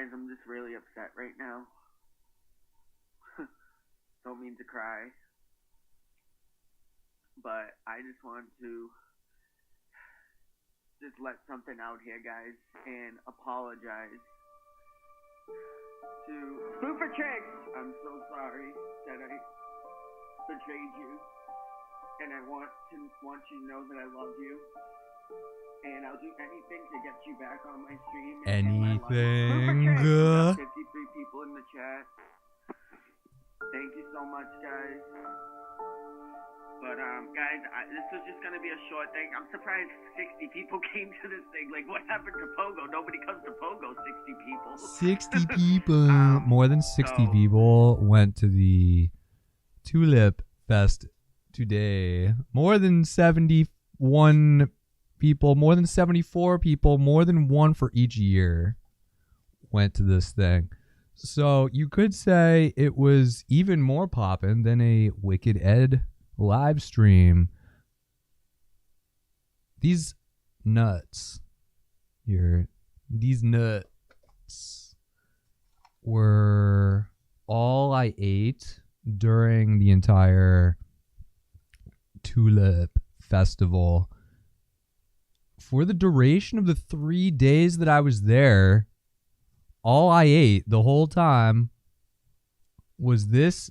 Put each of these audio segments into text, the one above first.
Guys, I'm just really upset right now. Don't mean to cry. But I just want to just let something out here, guys, and apologize to Super Tricks. I'm so sorry that I betrayed you, and I want you to know that I love you, and I'll do anything to get you back on my stream. Anything. Super Tricks. 53 people in the chat. Thank you so much, guys. But, guys, this was just going to be a short thing. I'm surprised 60 people came to this thing. Like, what happened to Pogo? Nobody comes to Pogo, 60 people. 60 people. More than 60 people went to the TuLiPFeST today. More than 71 people, more than 74 people, more than one for each year went to this thing. So you could say it was even more poppin' than a Wicked Ed live stream. These nuts here, these nuts were all I ate during the entire TuLiP festival. For the duration of the 3 days that I was there, all I ate the whole time was this.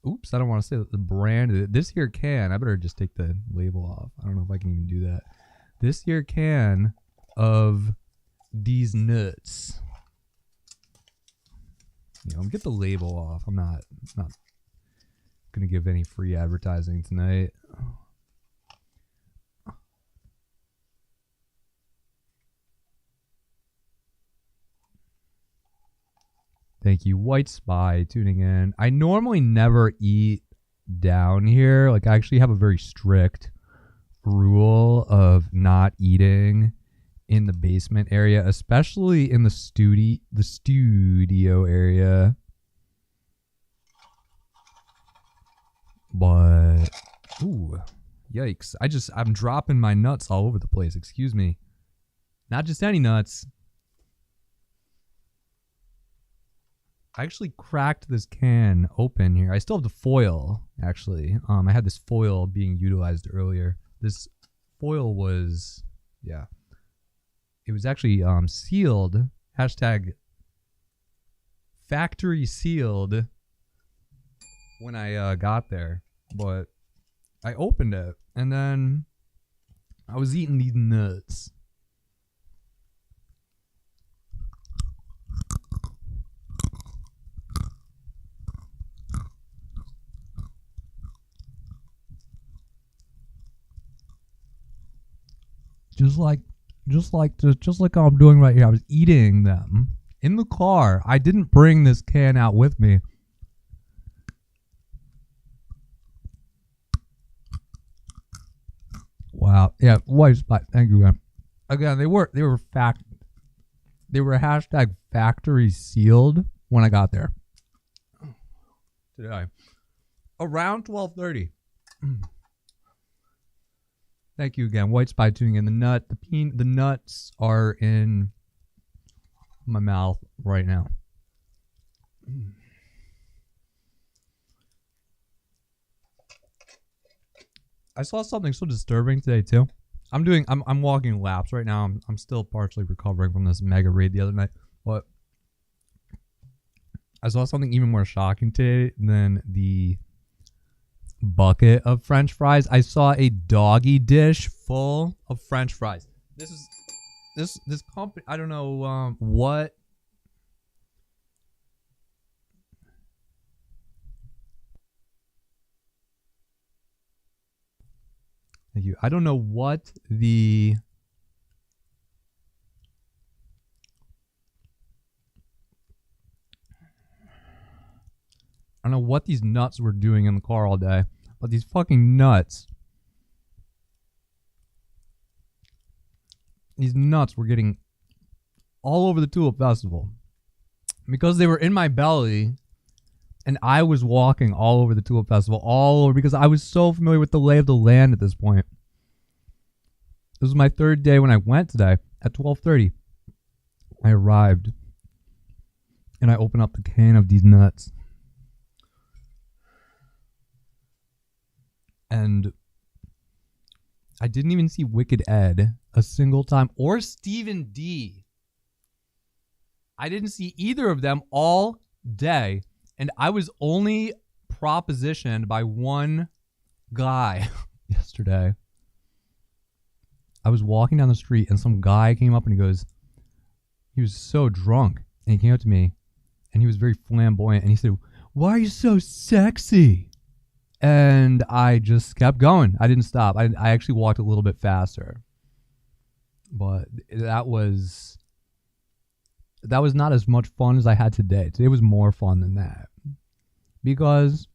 Oops, I don't want to say the brand. This here can. I better just take the label off. I don't know if I can even do that. This here can of these nuts. You know, get the label off. I'm not gonna give any free advertising tonight. Thank you, White Spy, tuning in. I normally never eat down here. Like, I actually have a very strict rule of not eating in the basement area, especially in the studio area. But, ooh, yikes. I'm dropping my nuts all over the place. Excuse me. Not just any nuts. I actually cracked this can open here. I still have the foil, actually. I had this foil being utilized earlier. This foil was, yeah. It was actually sealed. Hashtag factory sealed when I got there. But I opened it, and then I was eating these nuts. Just like I'm doing right here. I was eating them in the car. I didn't bring this can out with me. Wow. Yeah, White Spot. Thank you, man. Again, they were hashtag factory sealed when I got there. Today. Around 12:30. Thank you again, White Spy, tuning in. The nuts are in my mouth right now. I saw something so disturbing today too. I'm walking laps right now. I'm still partially recovering from this mega raid the other night, but I saw something even more shocking today than the bucket of French fries. I saw a doggy dish full of French fries. This company, I don't know what. Thank you. I don't know what the I don't know what these nuts were doing in the car all day, but these fucking nuts. These nuts were getting all over the TuLiP Festival. Because they were in my belly, and I was walking all over the TuLiP Festival, all over, because I was so familiar with the lay of the land at this point. This was my third day when I went today at 12:30. I arrived and I open up the can of these nuts. And I didn't even see Wicked Ed a single time, or Stephen D. I didn't see either of them all day, and I was only propositioned by one guy yesterday. I was walking down the street, and some guy came up and he was so drunk, and he came up to me, and he was very flamboyant, and he said, "Why are you so sexy?" And I just kept going. I didn't stop. I actually walked a little bit faster. But that was not as much fun as I had today. Today was more fun than that. Because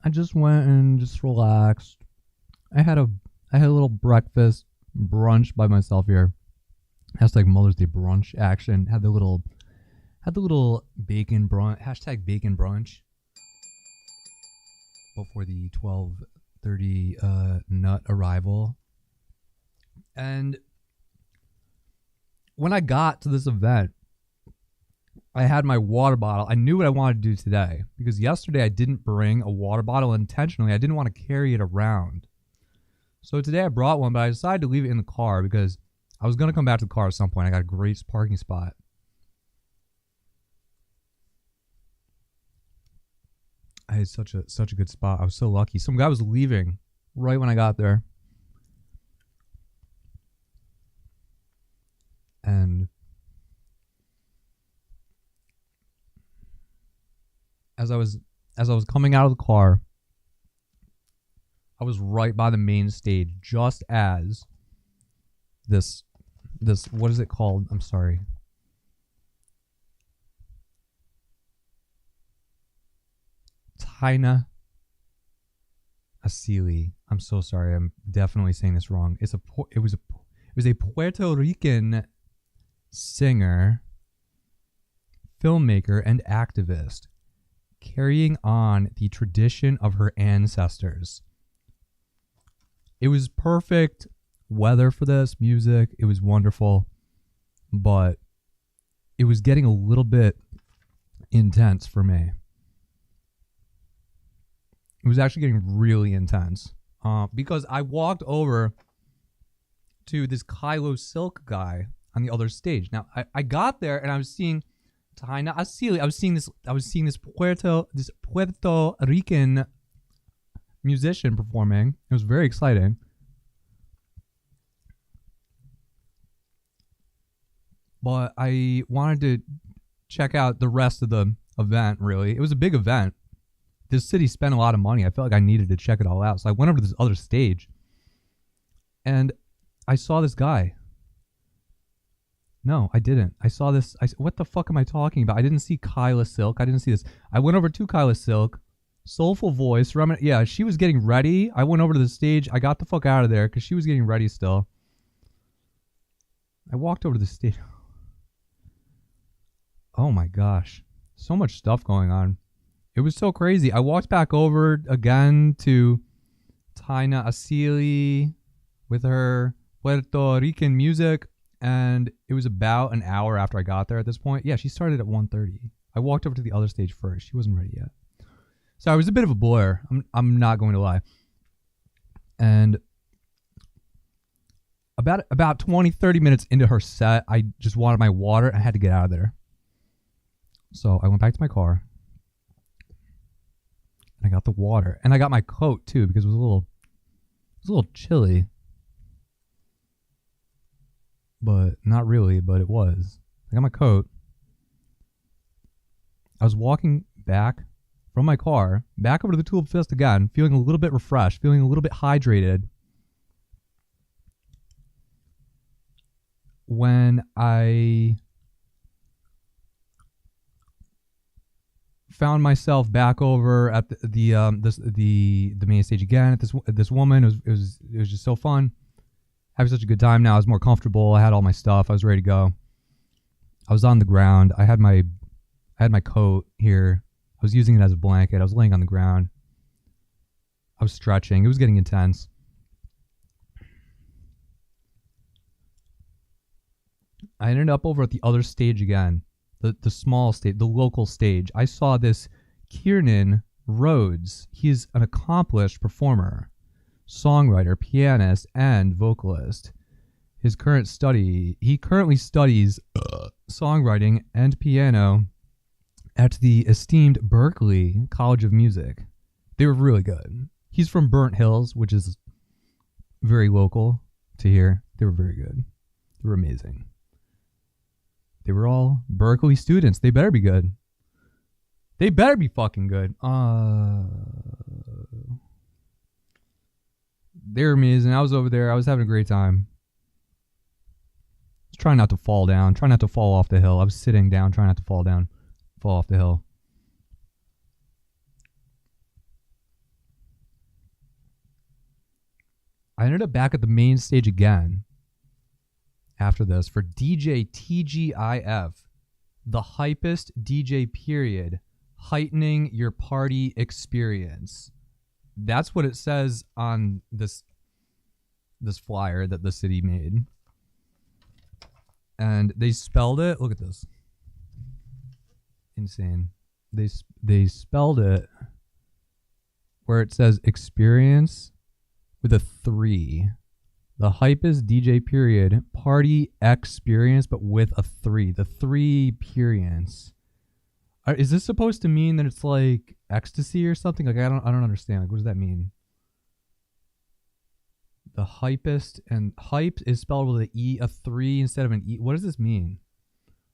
I just went and just relaxed. I had a little breakfast brunch by myself here. Hashtag Mother's Day brunch action. Had the little bacon brunch. Hashtag bacon brunch. Before the 12:30 nut arrival. And when I got to this event, I had my water bottle. I knew what I wanted to do today because yesterday I didn't bring a water bottle intentionally. I didn't want to carry it around. So today I brought one, but I decided to leave it in the car because I was going to come back to the car at some point. I got a great parking spot. I had such a good spot. I was so lucky. Some guy was leaving right when I got there. And as I was coming out of the car, I was right by the main stage just as this what is it called? I'm sorry. Taina Asili. I'm so sorry. I'm definitely saying this wrong. It was a Puerto Rican singer, filmmaker, and activist carrying on the tradition of her ancestors. It was perfect weather for this music. It was wonderful, but it was getting a little bit intense for me. It was actually getting really intense because I walked over to this Kylo Silk guy on the other stage. Now I got there and I was seeing Taina Asili. I was seeing this Puerto Rican musician performing. It was very exciting. But I wanted to check out the rest of the event, really. It was a big event. This city spent a lot of money. I felt like I needed to check it all out. So I went over to this other stage. And I saw this guy. No, I didn't. I saw this. What the fuck am I talking about? I didn't see Kyla Silk. I didn't see this. I went over to Kyla Silk. Soulful voice. Yeah, she was getting ready. I went over to the stage. I got the fuck out of there because she was getting ready still. I walked over to the stage. Oh my gosh. So much stuff going on. It was so crazy. I walked back over again to Taina Asili with her Puerto Rican music, and it was about an hour after I got there at this point. Yeah, she started at 1:30. I walked over to the other stage first. She wasn't ready yet. So it was a bit of a blur. I'm not going to lie. And about 20, 30 minutes into her set, I just wanted my water and I had to get out of there. So I went back to my car. And I got the water. And I got my coat too because it was a little chilly. But not really, but it was. I got my coat. I was walking back from my car, back over to the TuLiPFeST again, feeling a little bit refreshed, feeling a little bit hydrated. When I found myself back over at the main stage again at this woman. It was just so fun. Having such a good time now. I was more comfortable. I had all my stuff. I was ready to go. I was on the ground. I had my coat here. I was using it as a blanket. I was laying on the ground. I was stretching. It was getting intense. I ended up over at the other stage again. the small stage, the local stage. I saw this Kiernan Rhodes. He's an accomplished performer, songwriter, pianist, and vocalist. He currently studies songwriting and piano at the esteemed Berklee College of Music. They were really good. He's from Burnt Hills, which is very local to here. They were very good. They were amazing. They were all Berklee students. They better be good. They better be fucking good. They're amazing. I was over there. I was having a great time. I was trying not to fall down. Trying not to fall off the hill. I was sitting down, trying not to fall off the hill. I ended up back at the main stage again after this for DJ TGIF, the hypest DJ period, heightening your party experience. That's what it says on this flyer that the city made. And they spelled it. Look at this. Insane. They spelled it where it says experience with a 3. The hypest DJ period, party experience, but with a 3. The 3 periods. Is this supposed to mean that it's like ecstasy or something? Like I don't understand. Like what does that mean? The hypest, and hype is spelled with an E, a 3 instead of an E. What does this mean?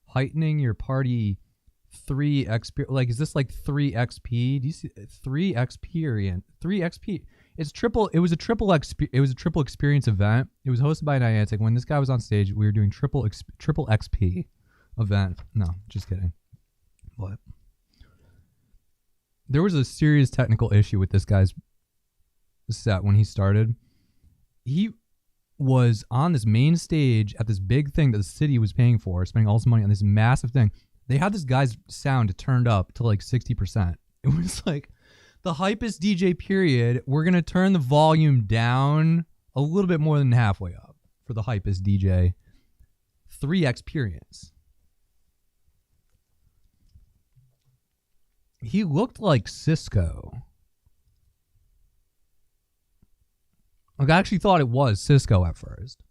Heightening your party 3 XP. Like is this like 3 XP? Do you see 3 XP? 3 XP. It's triple. It was a triple experience event. It was hosted by Niantic. When this guy was on stage, we were doing triple XP event. No, just kidding. But there was a serious technical issue with this guy's set when he started. He was on this main stage at this big thing that the city was paying for, spending all this money on this massive thing. They had this guy's sound turned up to like 60%. It was like the hypest DJ period. We're going to turn the volume down a little bit more than halfway up for the hypest DJ. 3 experience. He looked like Cisco. Like I actually thought it was Cisco at first.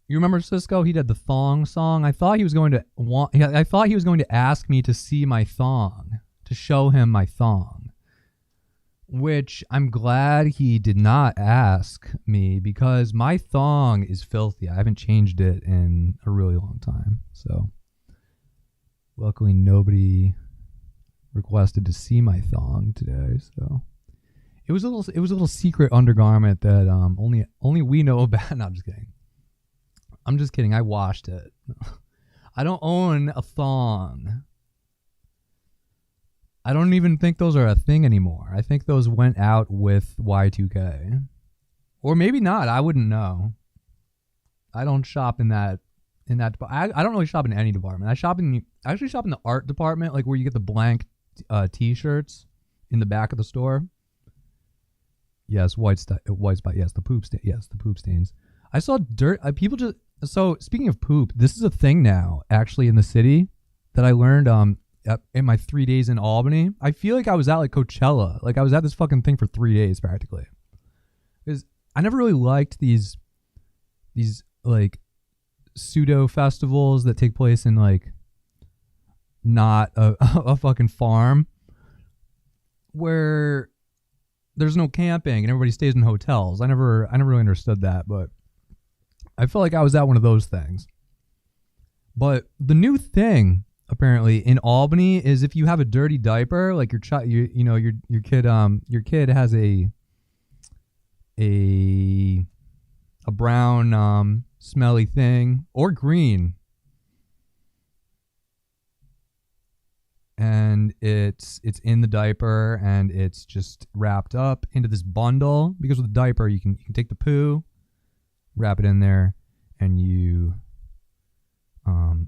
You remember Cisco? He did the thong song. I thought he was going to ask me to see my thong, to show him my thong, which I'm glad he did not ask me because my thong is filthy. I haven't changed it in a really long time. So luckily nobody requested to see my thong today. So it was a little secret undergarment that only we know about. No, I'm just kidding. I washed it. I don't own a thong. I don't even think those are a thing anymore. I think those went out with Y2K. Or maybe not. I wouldn't know. I don't shop in that I don't really shop in any department. I actually shop in the art department, like where you get the blank t-shirts in the back of the store. Yes, white spot. Yes, the poop stain. Yes, the poop stains. I saw dirt. People just. So speaking of poop, this is a thing now. Actually, in the city, that I learned in my 3 days in Albany. I feel like I was at like Coachella. Like I was at this fucking thing for 3 days practically. Because I never really liked these like pseudo festivals that take place in like not a fucking farm where there's no camping and everybody stays in hotels. I never really understood that, but I felt like I was at one of those things. But the new thing apparently in Albany is if you have a dirty diaper, like your kid has a brown smelly thing or green, and it's in the diaper and it's just wrapped up into this bundle, because with the diaper you can take the poo, wrap it in there, and you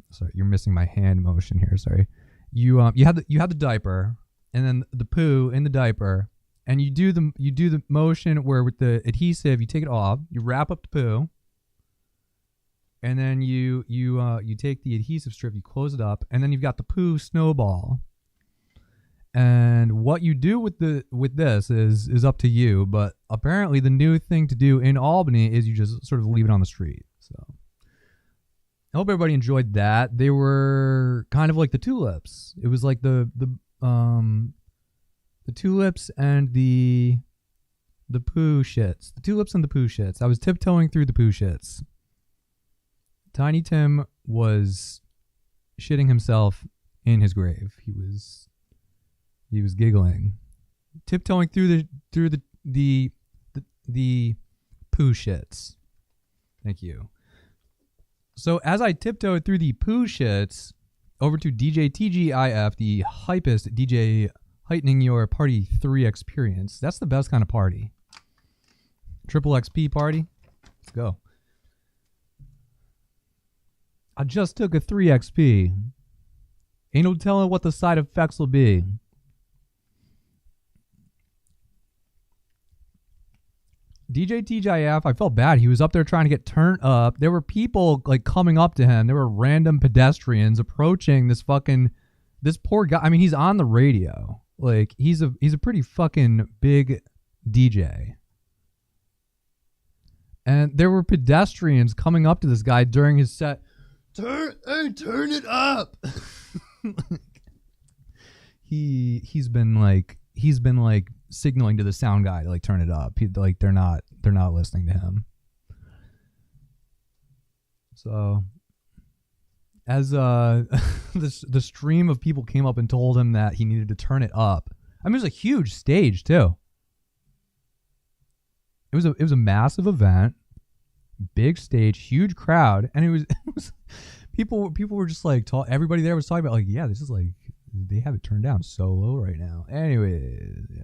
sorry, you're missing my hand motion here, sorry. You have the diaper and then the poo in the diaper, and you do the motion where with the adhesive you take it off, you wrap up the poo, and then you take the adhesive strip, you close it up, and then you've got the poo snowball. And what you do with this is up to you, but apparently the new thing to do in Albany is you just sort of leave it on the street. So I hope everybody enjoyed that. They were kind of like the tulips. It was like the tulips and the poo shits. The tulips and the poo shits. I was tiptoeing through the poo shits. Tiny Tim was shitting himself in his grave. He was giggling, tiptoeing through the poo shits. Thank you. So as I tiptoed through the poo shits over to DJ TGIF, the hypest DJ heightening your party 3 experience. That's the best kind of party. Triple XP party. Let's go. I just took a 3 XP. Ain't no telling what the side effects will be. DJ TGIF, I felt bad. He was up there trying to get turned up. There were people like coming up to him. There were random pedestrians approaching this poor guy. I mean, he's on the radio. Like he's a pretty fucking big DJ. And there were pedestrians coming up to this guy during his set. Turn it up. He's been like signaling to the sound guy to like turn it up. They're not listening to him. So as the stream of people came up and told him that he needed to turn it up. I mean, it was a huge stage too. It was a massive event, big stage, huge crowd, and it was people were just like everybody there was talking about like, yeah, this is like they have it turned down so low right now. Anyways, yeah.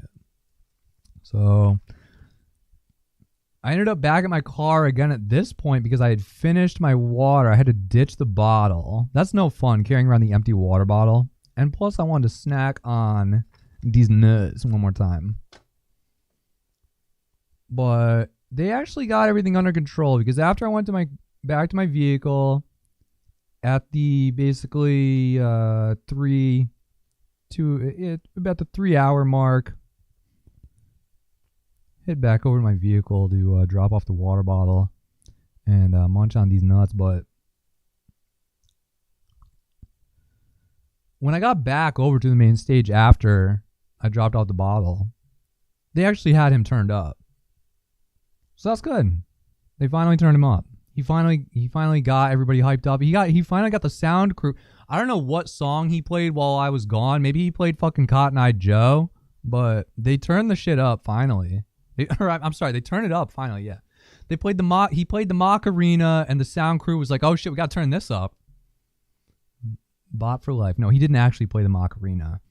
So I ended up back at my car again at this point because I had finished my water. I had to ditch the bottle. That's no fun carrying around the empty water bottle. And plus I wanted to snack on these nuts one more time. But they actually got everything under control because after I went back to my vehicle at the basically about the 3 hour mark, head back over to my vehicle to drop off the water bottle and munch on these nuts. But when I got back over to the main stage after I dropped off the bottle, they actually had him turned up. So that's good. They finally turned him up. He finally got everybody hyped up. He finally got the sound crew. I don't know what song he played while I was gone. Maybe he played fucking Cotton Eye Joe, but they turned the shit up finally. I'm sorry, they turned it up finally. Yeah, he played the Macarena, and the sound crew was like, "Oh shit, we got to turn this up." Bot for life. No, he didn't actually play the Macarena,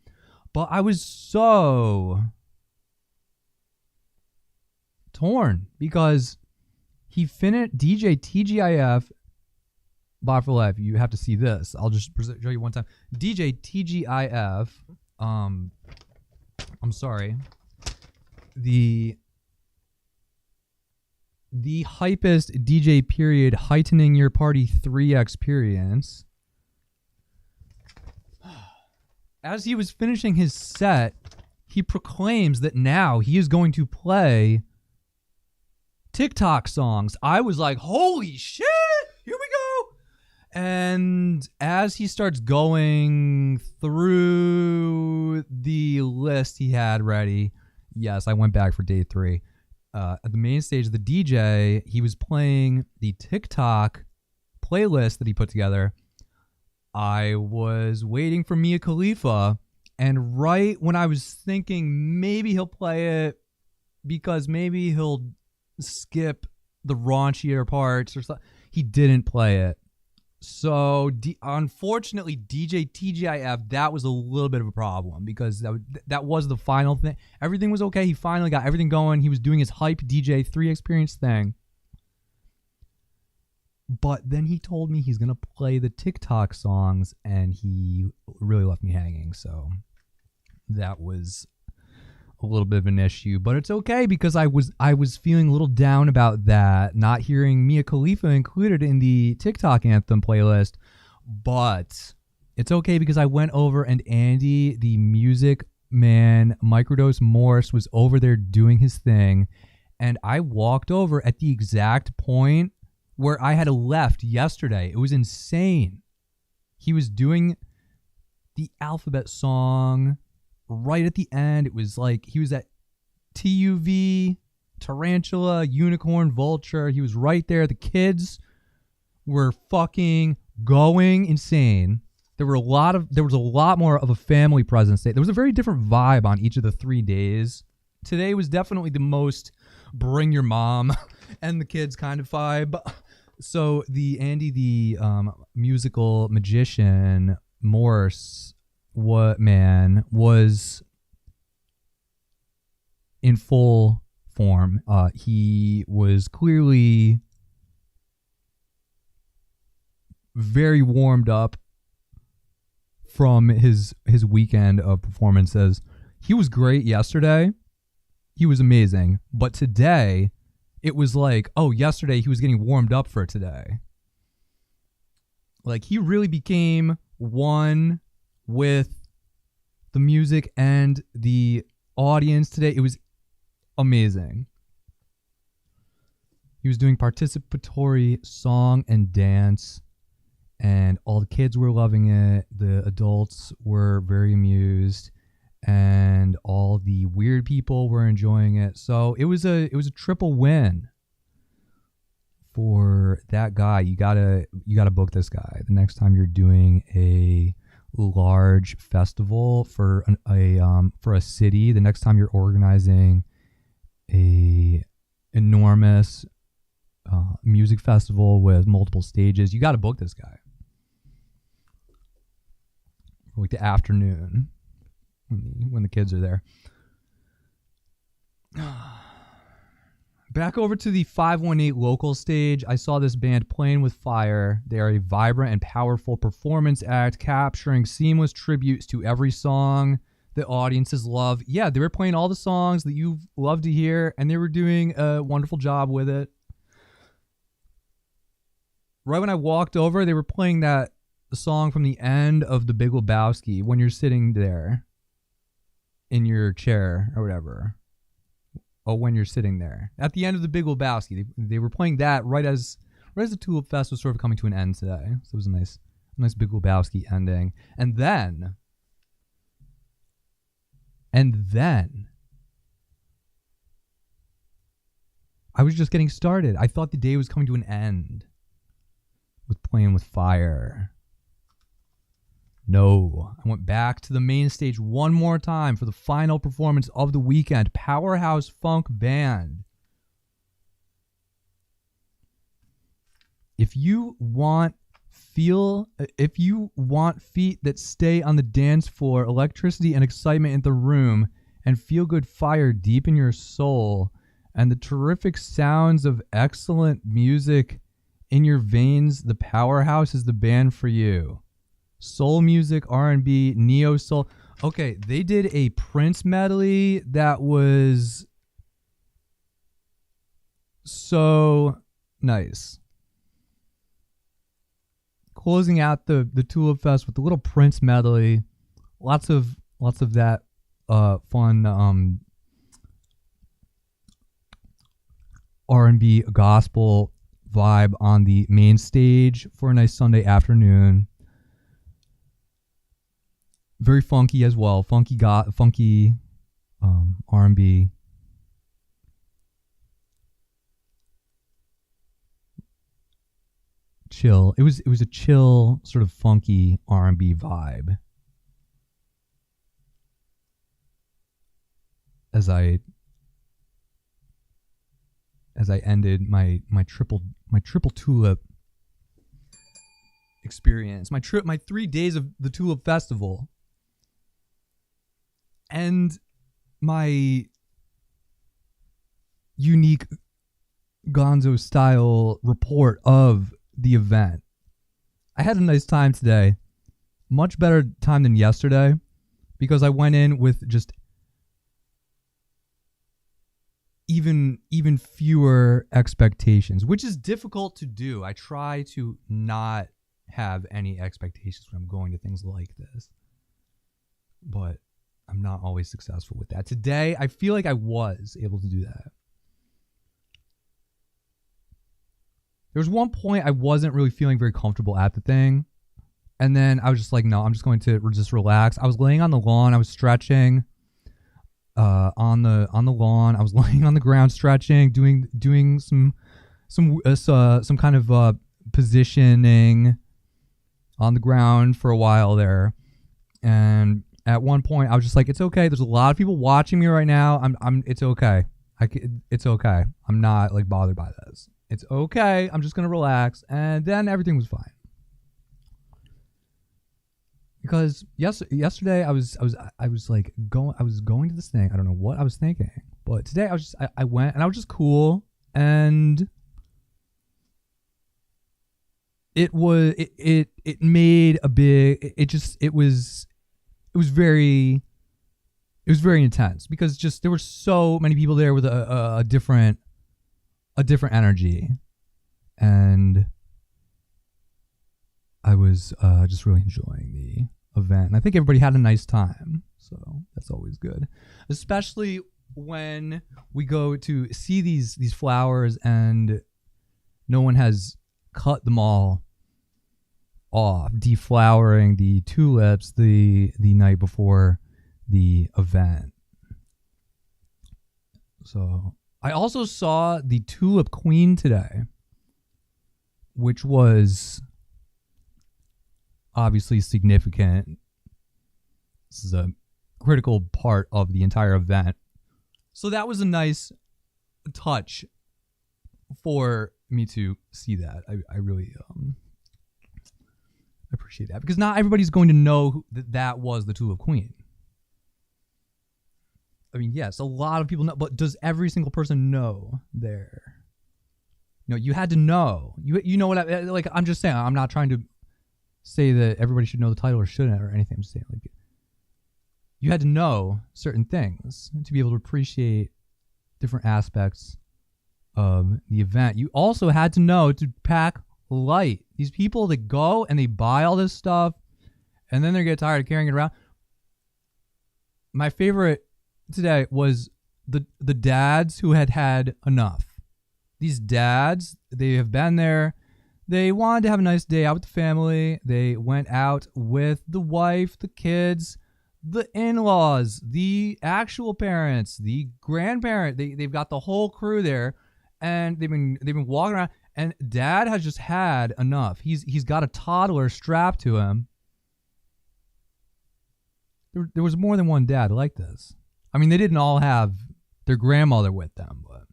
but I was so torn because he finished DJ TGIF. Bot for life. You have to see this. I'll just show you one time. DJ TGIF. I'm sorry. The hypest DJ period heightening your party 3 experience. As he was finishing his set, he proclaims that now he is going to play TikTok songs. I was like, holy shit, here we go. And as he starts going through the list he had ready, yes, I went back for day 3. At the main stage, the DJ, he was playing the TikTok playlist that he put together. I was waiting for Mia Khalifa, and right when I was thinking maybe he'll play it because maybe he'll skip the raunchier parts or something, he didn't play it. So unfortunately, DJ TGIF, that was a little bit of a problem because that was the final thing. Everything was okay. He finally got everything going. He was doing his hype DJ 3 experience thing. But then he told me he's going to play the TikTok songs, and he really left me hanging. So that was a little bit of an issue, but it's okay because I was feeling a little down about that, not hearing Mia Khalifa included in the TikTok anthem playlist. But it's okay because I went over and Andy, the music man, Microdose Morse, was over there doing his thing, and I walked over at the exact point where I had left yesterday. It was insane. He was doing the alphabet song right at the end. It was like he was at TUV, Tarantula, Unicorn, Vulture. He was right there. The kids were fucking going insane. There was a lot more of a family presence. There was a very different vibe on each of the 3 days. Today was definitely the most bring your mom and the kids kind of vibe. So the Andy, the musical magician Morse, was in full form. He was clearly very warmed up from his weekend of performances. He was great yesterday. He was amazing. But today, it was like, oh, yesterday he was getting warmed up for today. Like, he really became one with the music and the audience today. It was amazing. He was doing participatory song and dance, and all the kids were loving it. The adults were very amused, and all the weird people were enjoying it. So it was a triple win for that guy. You gotta book this guy the next time you're doing a large festival for a city. The next time you're organizing a enormous music festival with multiple stages, you got to book this guy for like the afternoon when the kids are there. Back over to the 518 local stage, I saw this band Playing with Fire. They are a vibrant and powerful performance act, capturing seamless tributes to every song that audiences love. Yeah, they were playing all the songs that you love to hear, and they were doing a wonderful job with it. Right when I walked over, they were playing that song from the end of The Big Lebowski, when you're sitting there in your chair or whatever. Oh, when you're sitting there at the end of The Big Lebowski, they were playing that right as the TuLiPFeST was sort of coming to an end today. So it was a nice Big Lebowski ending. And then I was just getting started. I thought the day was coming to an end with Playing with Fire. No, I went back to the main stage one more time for the final performance of the weekend. Powerhouse Funk Band. If you want feet that stay on the dance floor, electricity and excitement in the room, and feel good fire deep in your soul, and the terrific sounds of excellent music in your veins, the Powerhouse is the band for you. Soul music, R&B, neo soul. Okay, they did a Prince medley that was so nice. Closing out the TuLiPFeST with the little Prince medley. Lots of that fun R&B gospel vibe on the main stage for a nice Sunday afternoon. Very funky as well. Funky R&B. Chill. It was a chill, sort of funky R&B vibe. As I ended my triple tulip experience, my 3 days of the Tulip Festival, and my unique Gonzo style report of the event. I had a nice time today. Much better time than yesterday, because I went in with just even fewer expectations, which is difficult to do. I try to not have any expectations when I'm going to things like this, but I'm not always successful with that. Today, I feel like I was able to do that. There was one point I wasn't really feeling very comfortable at the thing, and then I was just like, no, I'm just going to just relax. I was laying on the lawn. I was stretching on the lawn. I was laying on the ground stretching, doing some kind of positioning on the ground for a while there. And at one point I was just like, it's okay. There's a lot of people watching me right now. It's okay. It's okay. I'm not like bothered by this. It's okay. I'm just going to relax. And then everything was fine. Because yesterday I was going to this thing. I don't know what I was thinking, but today I went and I was just cool, and it made a big, it was very intense, because just there were so many people there with a different energy, and I was just really enjoying the event. And I think everybody had a nice time, so that's always good. Especially when we go to see these flowers and no one has cut them all off, deflowering the tulips the night before the event. So I also saw the Tulip Queen today, which was obviously significant. This is a critical part of the entire event. So that was a nice touch for me to see that. I really appreciate that, because not everybody's going to know that was the Tulip Queen. I mean, yes, a lot of people know, but does every single person know there? No, you had to know. You know what I'm just saying. I'm not trying to say that everybody should know the title or shouldn't or anything. I'm just saying, like, you had to know certain things to be able to appreciate different aspects of the event. You also had to know to pack light. These people that go and they buy all this stuff and then they get tired of carrying it around. My favorite today was the dads who had enough. These dads, they have been there. They wanted to have a nice day out with the family. They went out with the wife, the kids, the in-laws, the actual parents, the grandparent. They've got the whole crew there, and they've been walking around. And dad has just had enough. He's got a toddler strapped to him. There was more than one dad like this. I mean, they didn't all have their grandmother with them, but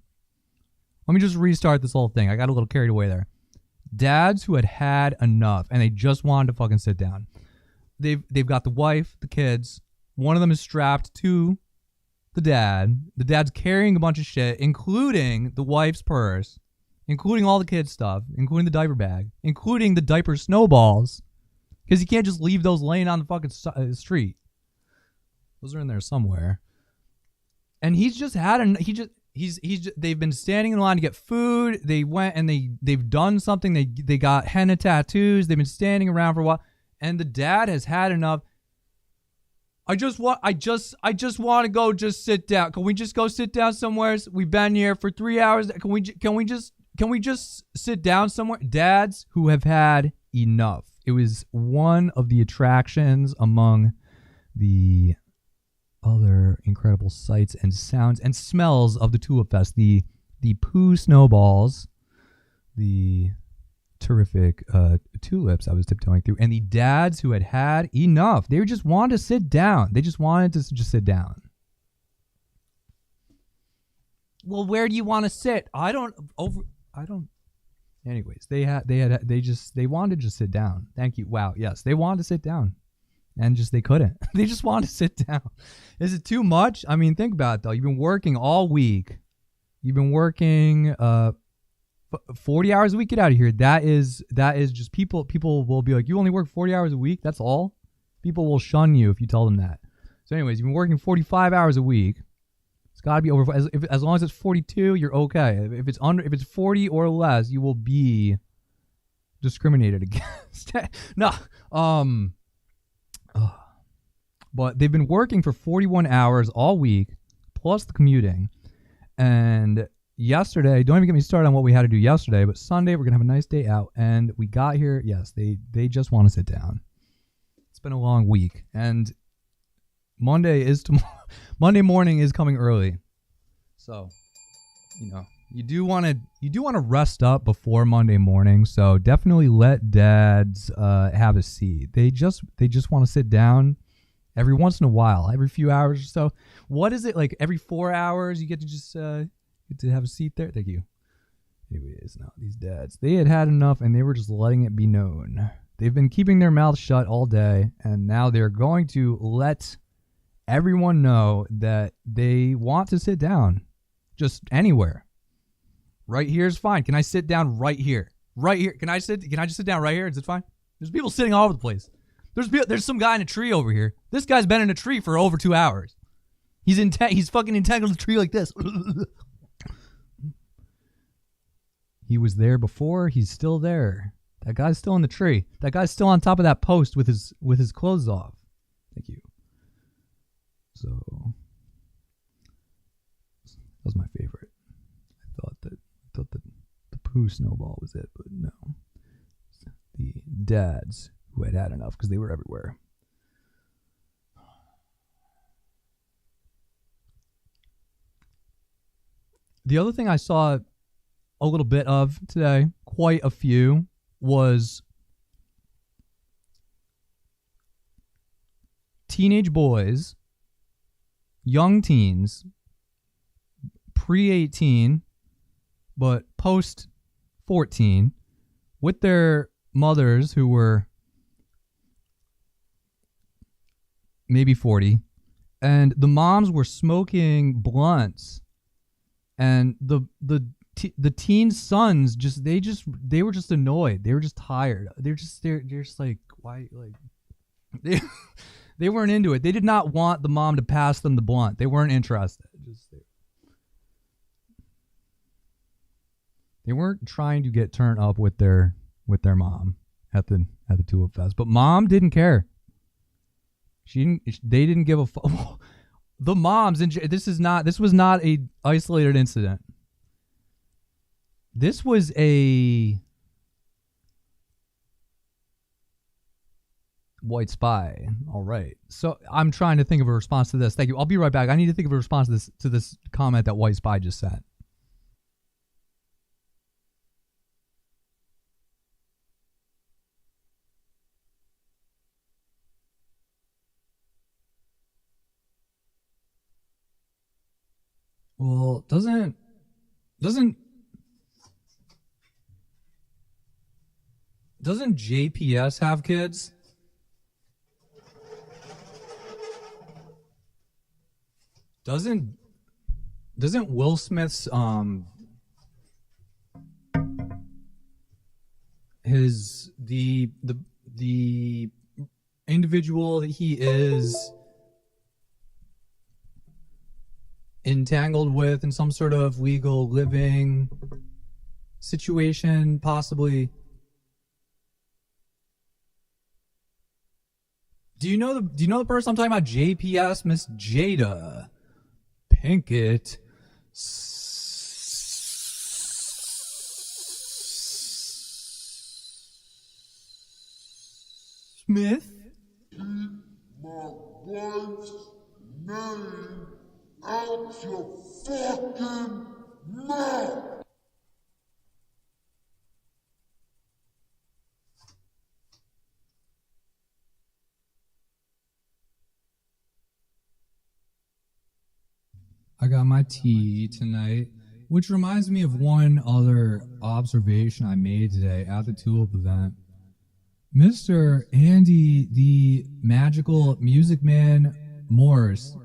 let me just restart this whole thing. I got a little carried away there. Dads who had enough and they just wanted to fucking sit down. They've got the wife, the kids. One of them is strapped to the dad. The dad's carrying a bunch of shit, including the wife's purse, including all the kids' stuff, including the diaper bag, including the diaper snowballs, because you can't just leave those laying on the fucking street. Those are in there somewhere. And he's just had they've been standing in line to get food. They went and they've done something. They got henna tattoos. They've been standing around for a while, and the dad has had enough. I just want to go just sit down. Can we just go sit down somewhere? We've been here for 3 hours. Can we just sit down somewhere? Dads who have had enough. It was one of the attractions among the other incredible sights and sounds and smells of the TuLiPFeST. The poo snowballs, the terrific tulips I was tiptoeing through, and the dads who had enough. They just wanted to sit down. They just wanted to just sit down. Well, where do you want to sit? I don't. Anyways, they wanted to just sit down. Thank you. Wow. Yes, they wanted to sit down. And they couldn't. They just wanted to sit down. Is it too much? I mean, think about it, though. You've been working all week. You've been working 40 hours a week. Get out of here. That is just people will be like, you only work 40 hours a week? That's all? People will shun you if you tell them that. So anyways, you've been working 45 hours a week. It's got to be over. As long as it's 42, you're okay. If it's 40 or less, you will be discriminated against. No, but they've been working for 41 hours all week, plus the commuting. And yesterday, don't even get me started on what we had to do yesterday, but Sunday we're gonna have a nice day out, and we got here. Yes, they just want to sit down. It's been a long week, and Monday is tomorrow. Monday morning is coming early, so you do want to rest up before Monday morning. So definitely let dads have a seat. They just want to sit down every once in a while, every few hours or so. What is it, like every 4 hours you get to just get to have a seat there? Thank you. Anyways, no, these dads, they had enough, and they were just letting it be known. They've been keeping their mouths shut all day, and now they're going to let everyone know that they want to sit down just anywhere. Right here is fine. Can I sit down right here? Right here. Can I just sit down right here? Is it fine? There's people sitting all over the place. There's some guy in a tree over here. This guy's been in a tree for over 2 hours. He's fucking entangled in the tree like this. He was there before. He's still there. That guy's still in the tree. That guy's still on top of that post with his clothes off. Thank you. So that was my favorite. I thought that the poo snowball was it, but no. The dads who had enough because they were everywhere. The other thing I saw a little bit of today, quite a few, was teenage boys, young teens, pre-18, but post-14, with their mothers who were maybe 40, and the moms were smoking blunts, and the teen sons they were just annoyed. They were just tired. They're just like, why, like they weren't into it. They did not want the mom to pass them the blunt. They weren't interested. They weren't trying to get turned up with their mom at the TuLiPFeST. But mom didn't care. They didn't give a fuck. The moms, this was not a isolated incident. This was a white spy. All right. So I'm trying to think of a response to this. Thank you. I'll be right back. I need to think of a response to this comment that white spy just sent. Well, doesn't JPS have kids? Doesn't Will Smith's the individual that he is entangled with in some sort of legal living situation, possibly? Do you know the person I'm talking about? JPS, Miss Jada Pinkett Smith? Keep my wife's name out your fucking mouth! I got my tea tonight, which reminds me of one other observation I made today at the TuLiP event. Mr. Andy, the magical music man Morse,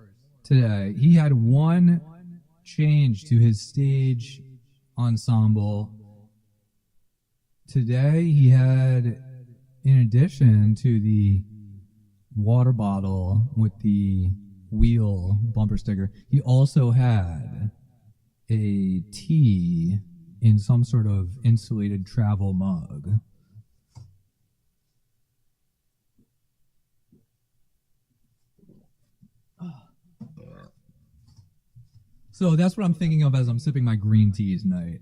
today, he had one change to his stage ensemble. Today, he had, in addition to the water bottle with the wheel bumper sticker. He also had a tea in some sort of insulated travel mug. So that's what I'm thinking of as I'm sipping my green tea tonight.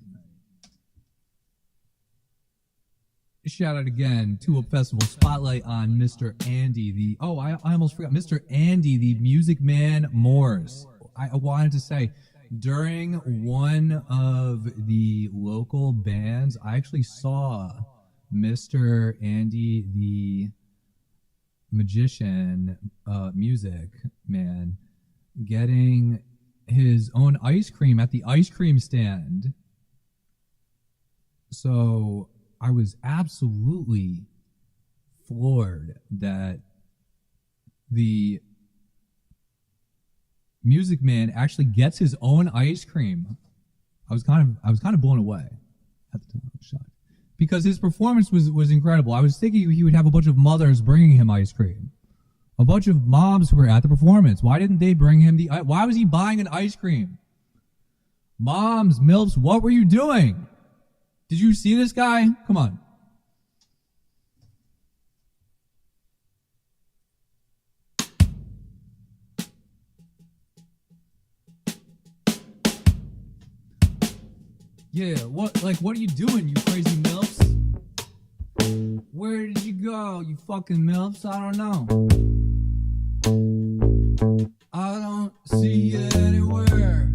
Shout out again, Tulip Festival spotlight on Mr. Andy, I almost forgot, Mr. Andy, the Music Man Morse. I wanted to say, during one of the local bands, I actually saw Mr. Andy, the magician, music man, getting his own ice cream at the ice cream stand. So I was absolutely floored that the Music Man actually gets his own ice cream. I was kind of blown away at the time. I was shocked because his performance was incredible. I was thinking he would have a bunch of mothers bringing him ice cream, a bunch of moms who were at the performance. Why didn't they bring him why was he buying an ice cream? Moms, MILFs, what were you doing? Did you see this guy? Come on. Yeah, what are you doing, you crazy MILFs? Where did you go, you fucking MILFs? I don't know. I don't see you anywhere.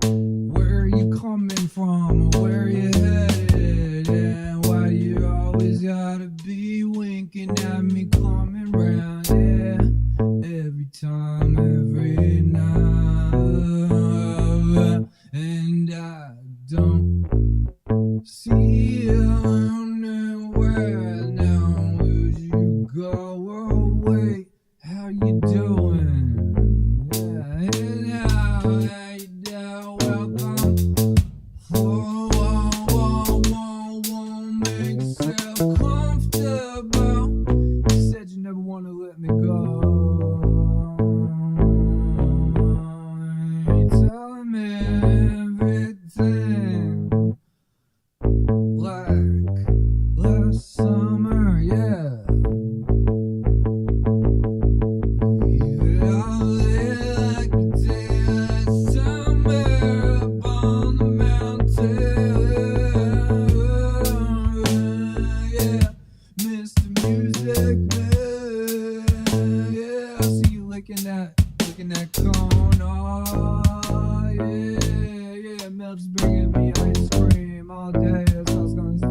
Where are you coming from? Where are you headed? And why you always gotta be winking at me coming round? Yeah, every time, every night. And I don't see you anywhere now. Where'd you go away? How you doing? Yeah, how you doing? Welcome. Whoa, make yourself comfortable. You said you never want to let me go. You tell me everything like last summer, yeah. Licking that cone, oh yeah, Mel's bringing me ice cream all day, that's what I was gonna say,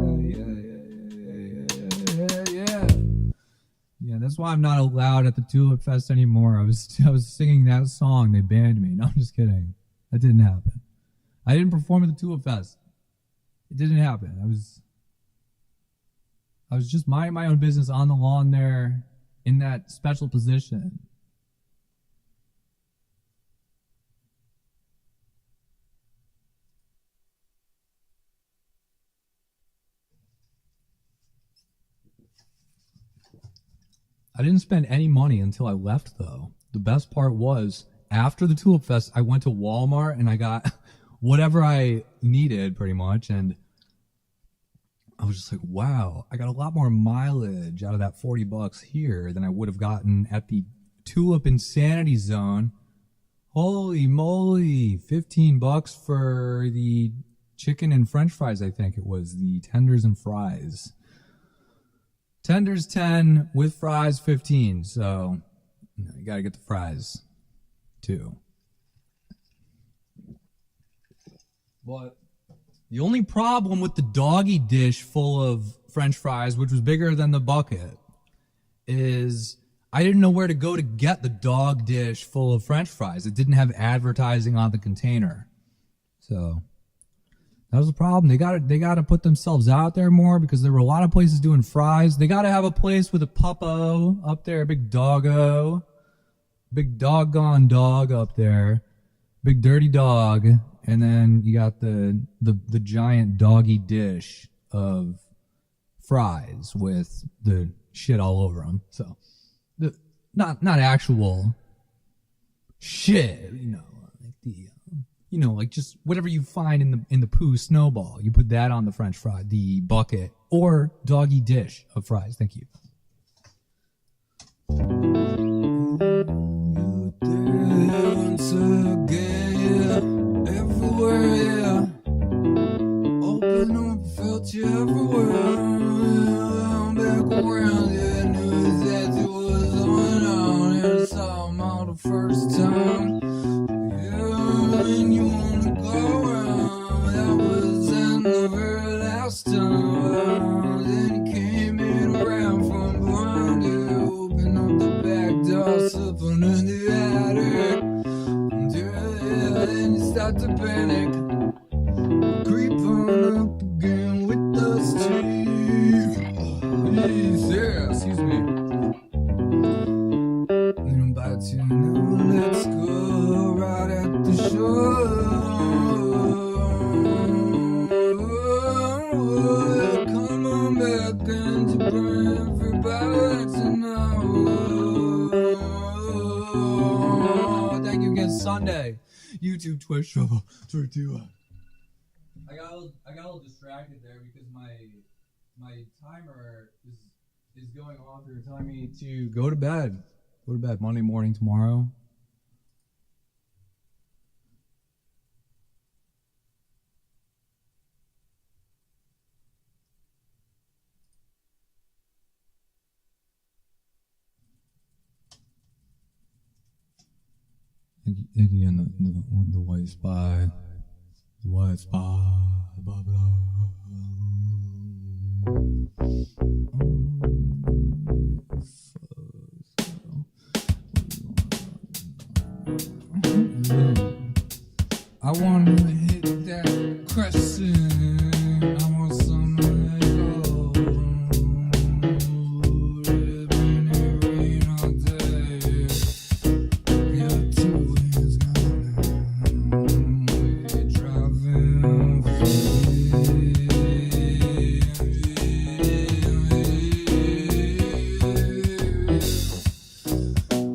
yeah, that's why I'm not allowed at the TuLiPFeST anymore. I was singing that song, they banned me. No, I'm just kidding, that didn't happen. I didn't perform at the TuLiPFeST, it didn't happen. I was just minding my own business on the lawn there in that special position. I didn't spend any money until I left, though. The best part was, after the TuLiPFeST, I went to Walmart and I got whatever I needed, pretty much, and I was just like, wow, I got a lot more mileage out of that $40 here than I would have gotten at the Tulip Insanity Zone. Holy moly, $15 for the chicken and french fries, I think it was, the tenders and fries. Tenders 10 with fries 15, so you gotta get the fries too. But the only problem with the doggy dish full of french fries, which was bigger than the bucket, is I didn't know where to go to get the dog dish full of french fries. It didn't have advertising on the container. So that was the problem. They got to put themselves out there more, because there were a lot of places doing fries. They got to have a place with a puppo up there, a big doggo, big doggone dog up there, big dirty dog, and then you got the giant doggy dish of fries with the shit all over them. So not actual shit, like the, like just whatever you find in the poo snowball, you put that on the French fry, the bucket or doggy dish of fries. Thank you. Once again, everywhere, yeah. Open up, felt you everywhere. I'm back around, yeah, knew that it was on, and saw them all the first time. Yeah, when you wanna go around, that was in the very last time. Then you came in around from behind you, open up the back door, slipping in the attic. Yeah, then you start to panic, creep on up again with the Steve. Yeah, excuse me. Then I'm about to know, let's go right at the shore. Come on back and you bring everybody to know. Thank you again, SuNDay. YouTube, Twitch, Trouble, Tortilla. I got a little distracted there because my timer is going off. They're telling me to go to bed. Go to bed Monday morning tomorrow. Again, the white spy. The white spy. Blah, blah. I want to hit that crescent. I want some gold. Been it rain all day. Got two hands gone. We're driving free.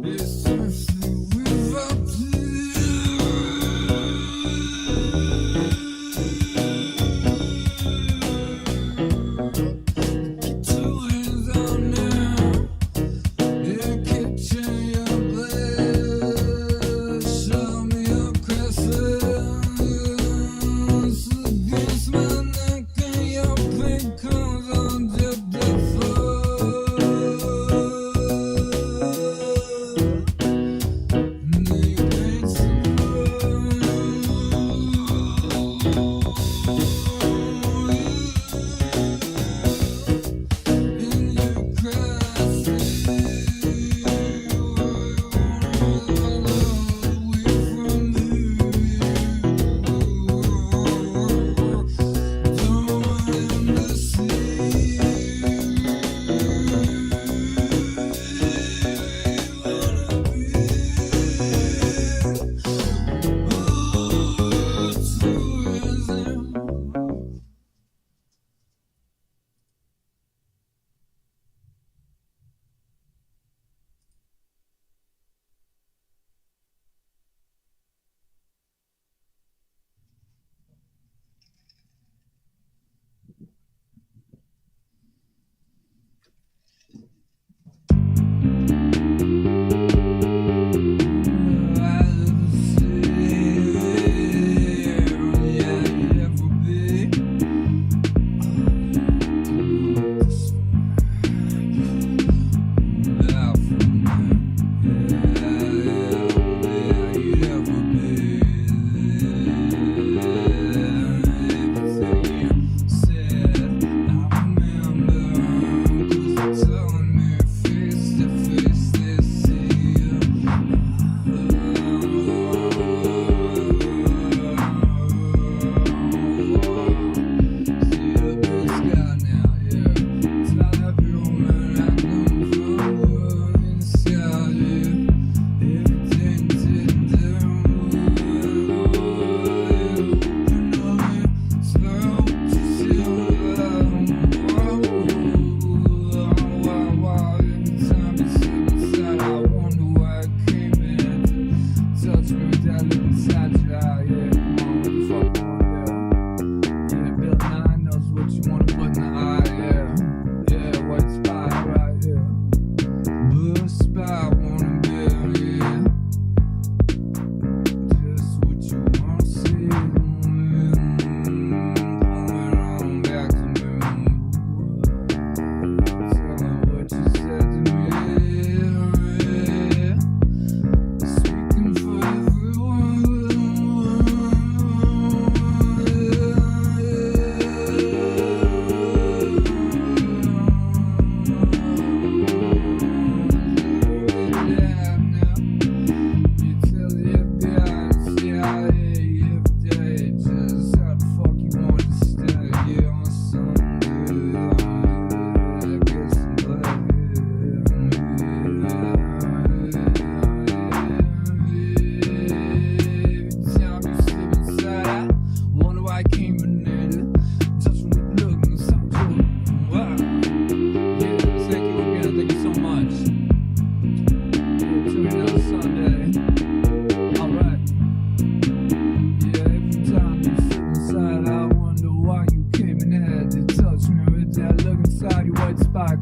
It's something without you.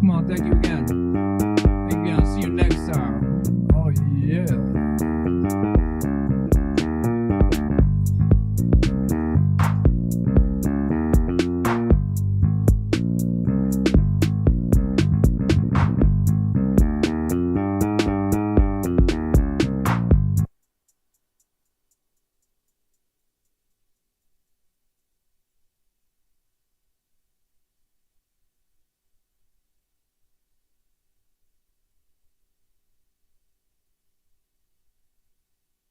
Come on, thank you again.